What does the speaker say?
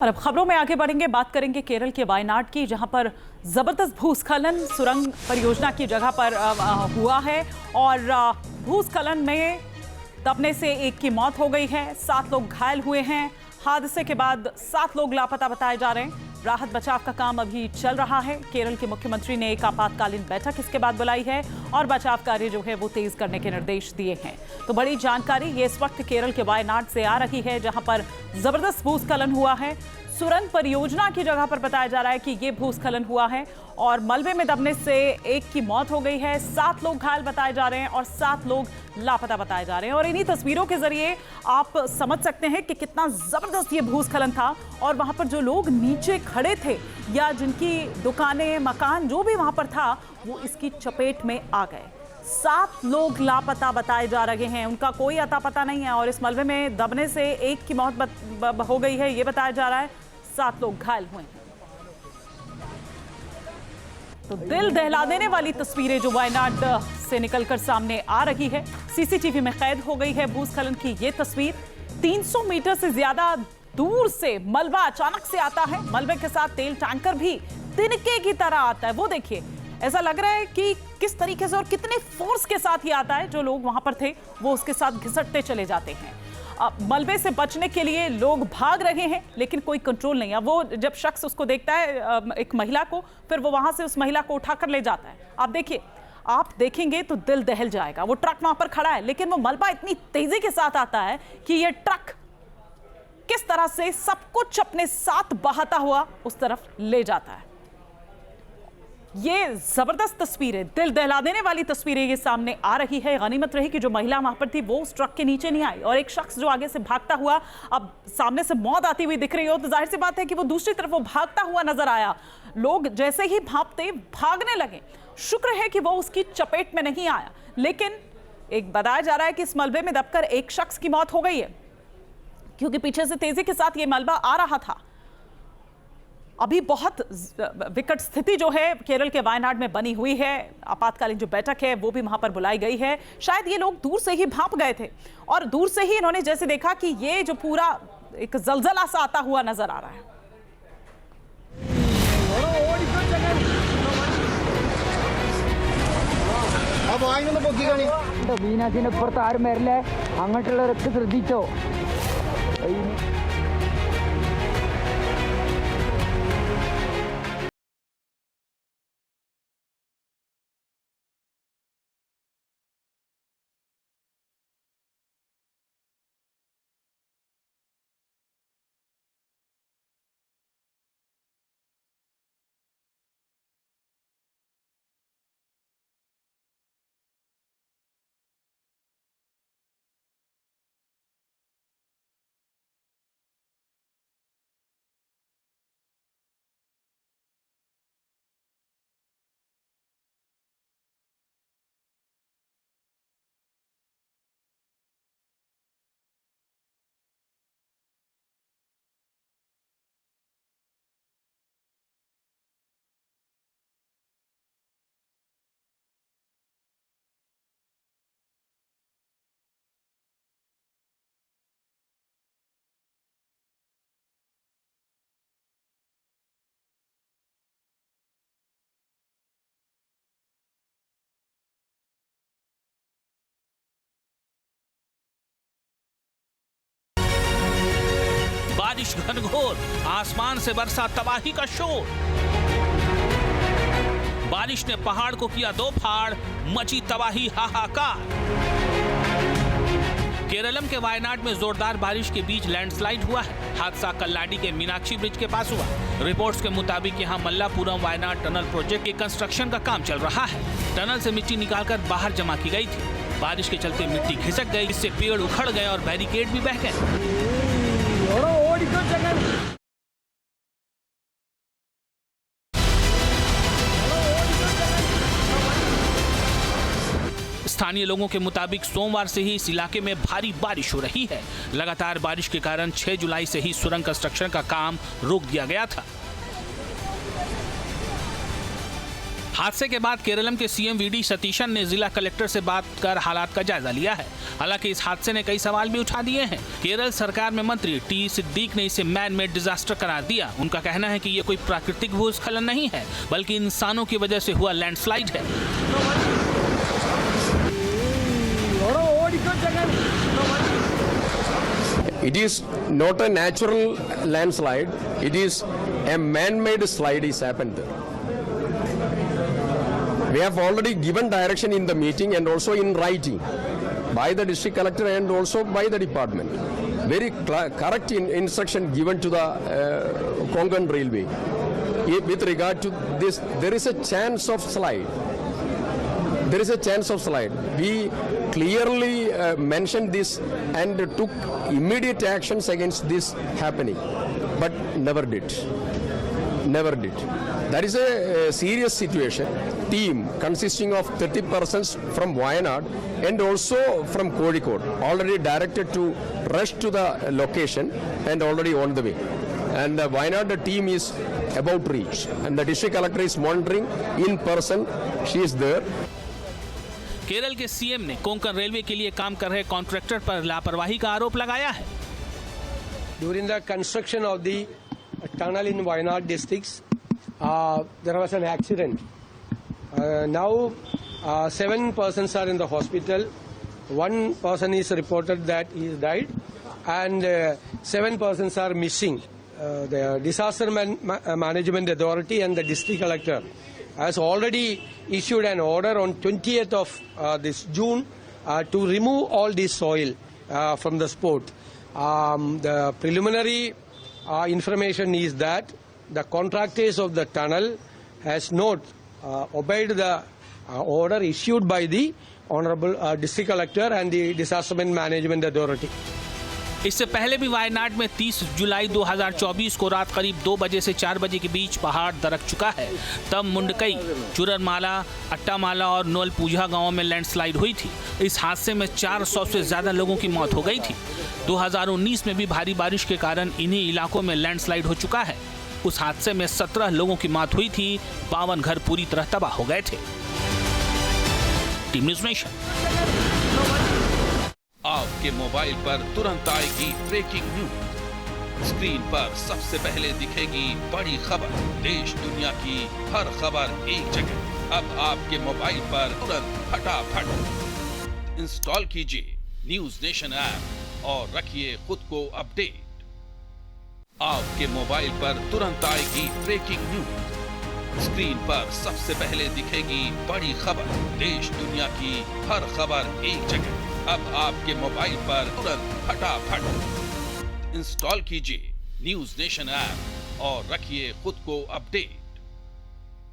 और अब खबरों में आगे बढ़ेंगे, बात करेंगे केरल के वायनाड की, जहां पर जबरदस्त भूस्खलन सुरंग परियोजना की जगह पर हुआ है और भूस्खलन में दबने से एक की मौत हो गई है, 7 लोग घायल हुए हैं। हादसे के बाद 7 लोग लापता बताए जा रहे हैं। राहत बचाव का काम अभी चल रहा है। केरल के मुख्यमंत्री ने एक आपातकालीन बैठक इसके बाद बुलाई है और बचाव कार्य जो है वो तेज करने के निर्देश दिए हैं। तो बड़ी जानकारी ये इस वक्त केरल के वायनाड से आ रही है, जहां पर जबरदस्त भूस्खलन हुआ है। सुरंग परियोजना की जगह पर बताया जा रहा है कि ये भूस्खलन हुआ है और मलबे में दबने से एक की मौत हो गई है, 7 लोग घायल बताए जा रहे हैं और 7 लोग लापता बताए जा रहे हैं। और इन्हीं तस्वीरों के जरिए आप समझ सकते हैं कि कितना जबरदस्त ये भूस्खलन था और वहां पर जो लोग नीचे खड़े थे या जिनकी दुकानें, मकान जो भी वहां पर था, वो इसकी चपेट में आ गए। 7 लोग लापता बताए जा रहे हैं, उनका कोई अता पता नहीं है और इस मलबे में दबने से एक की मौत हो गई है, ये बताया जा रहा है। 7 लोग घायल हुए हैं। तो दिल दहला देने वाली तस्वीरें जो वायनाड से निकलकर सामने आ रही है, सीसीटीवी में कैद हो गई है भूस्खलन की ये तस्वीर। 300 मीटर से ज्यादा दूर से मलबा अचानक से आता है, मलबे के साथ तेल टैंकर भी तिनके की तरह आता है। वो देखिए, ऐसा लग रहा है कि किस तरीके से और कितने फोर्स के साथ ही आता है। जो लोग वहां पर थे वो उसके साथ घिसटते चले जाते हैं। मलबे से बचने के लिए लोग भाग रहे हैं लेकिन कोई कंट्रोल नहीं है। वो जब शख्स उसको देखता है, एक महिला को, फिर वो वहां से उस महिला को उठाकर ले जाता है। आप देखिए, आप देखेंगे तो दिल दहल जाएगा। वो ट्रक वहां पर खड़ा है लेकिन वो मलबा इतनी तेजी के साथ आता है कि ये ट्रक किस तरह से सब कुछ अपने साथ बहाता हुआ उस तरफ ले जाता है। ये जबरदस्त तस्वीरें, दिल दहला देने वाली तस्वीरें ये सामने आ रही है। गनीमत रही कि जो महिला वहां पर थी वो उस ट्रक के नीचे नहीं आई और एक शख्स जो आगे से भागता हुआ अब सामने से मौत आती हुई दिख रही हो तो जाहिर सी बात है कि वो दूसरी तरफ वो भागता हुआ नजर आया। लोग जैसे ही भागने लगे, शुक्र है कि वो उसकी चपेट में नहीं आया। लेकिन एक बताया जा रहा है कि इस मलबे में दबकर एक शख्स की मौत हो गई है क्योंकि पीछे से तेजी के साथ ये मलबा आ रहा था। अभी बहुत विकट स्थिति जो है केरल के वायनाड में बनी हुई है। आपातकालीन जो बैठक है वो भी वहां पर बुलाई गई है। शायद ये लोग दूर से ही भाप गए थे और दूर से ही इन्होंने जैसे देखा कि ये जो पूरा एक जलजला सा आता हुआ नजर आ रहा है। बारिश घनघोर, आसमान से बरसा तबाही का शोर। बारिश ने पहाड़ को किया 2 फाड़, मची तबाही हाहाकार। केरलम के वायनाड में जोरदार बारिश के बीच लैंडस्लाइड हुआ है। हादसा कल्लाडी के मीनाक्षी ब्रिज के पास हुआ। रिपोर्ट्स के मुताबिक यहां मल्लापुरम वायनाड टनल प्रोजेक्ट के कंस्ट्रक्शन का काम चल रहा है। टनल से मिट्टी निकालकर बाहर जमा की गई थी। बारिश के चलते मिट्टी खिसक गई, इससे पेड़ उखड़ गए और बैरिकेड भी बह गए। स्थानीय लोगों के मुताबिक सोमवार से ही इस इलाके में भारी बारिश हो रही है। लगातार बारिश के कारण 6 जुलाई से ही सुरंग कंस्ट्रक्शन का काम रोक दिया गया था। हादसे के बाद केरलम के सीएम वीडी सतीशन ने जिला कलेक्टर से बात कर हालात का जायजा लिया है। हालांकि इस हादसे ने कई सवाल भी उठा दिए हैं। केरल सरकार में मंत्री टी सिद्दीक ने इसे मैन मेड डिजास्टर करार दिया। उनका कहना है कि ये कोई प्राकृतिक भूस्खलन नहीं है, बल्कि इंसानों की वजह से हुआ लैंडस्लाइड है। It is not a natural landslide. It is a man-made slide is happened there. We have already given direction in the meeting and also in writing by the district collector and also by the department. Very correct instruction given to the Konkan Railway. With regard to this, there is a chance of slide. There is a chance of slide. We clearly mentioned this and took immediate actions against this happening, but never did. Never did. That is a serious situation. Team consisting of 30 persons from Wayanad and also from Kozhikode already directed to rush to the location and already on the way. And the Wayanad team is about to reach. And the district collector is monitoring in person. She is there. Kerala के CM ने Konkan railway के लिए काम कर रहे contractor पर लापरवाही का आरोप लगाया है। During the construction of the tunnel in Wayanad districts, there was an accident. Now 7 persons are in the hospital. 1 person is reported that he died, and 7 persons are missing. The Disaster Management Authority and the district collector has already issued an order on 20th of this June to remove all this soil from the spot. The preliminary information is that the contractors of the tunnel has not obeyed the order issued by the Honorable District Collector and the Disaster Management Authority. इससे पहले भी वायनाड में 30 जुलाई 2024 को रात करीब 2 बजे से 4 बजे के बीच पहाड़ दरक चुका है। तब मुंडकई, चुररमाला, अट्टामाला और नोलपूझा गांवों में लैंडस्लाइड हुई थी। इस हादसे में 400 से ज्यादा लोगों की मौत हो गई थी। 2019 में भी भारी बारिश के कारण इन्हीं इलाकों में लैंडस्लाइड हो चुका है। उस हादसे में 17 लोगों की मौत हुई थी। 52 घर पूरी तरह तबाह हो गए थे। Team news nation. आपके मोबाइल पर तुरंत आएगी ब्रेकिंग न्यूज। स्क्रीन पर सबसे पहले दिखेगी बड़ी खबर। देश दुनिया की हर खबर एक जगह। अब आपके मोबाइल पर तुरंत फटाफट इंस्टॉल कीजिए न्यूज नेशन ऐप और रखिए खुद को अपडेट। आपके मोबाइल पर तुरंत आएगी ब्रेकिंग न्यूज। स्क्रीन पर सबसे पहले दिखेगी बड़ी खबर। देश दुनिया की हर खबर एक जगह। अब आपके मोबाइल पर तुरंत फटाफट इंस्टॉल कीजिए न्यूज नेशन ऐप और रखिए खुद को अपडेट।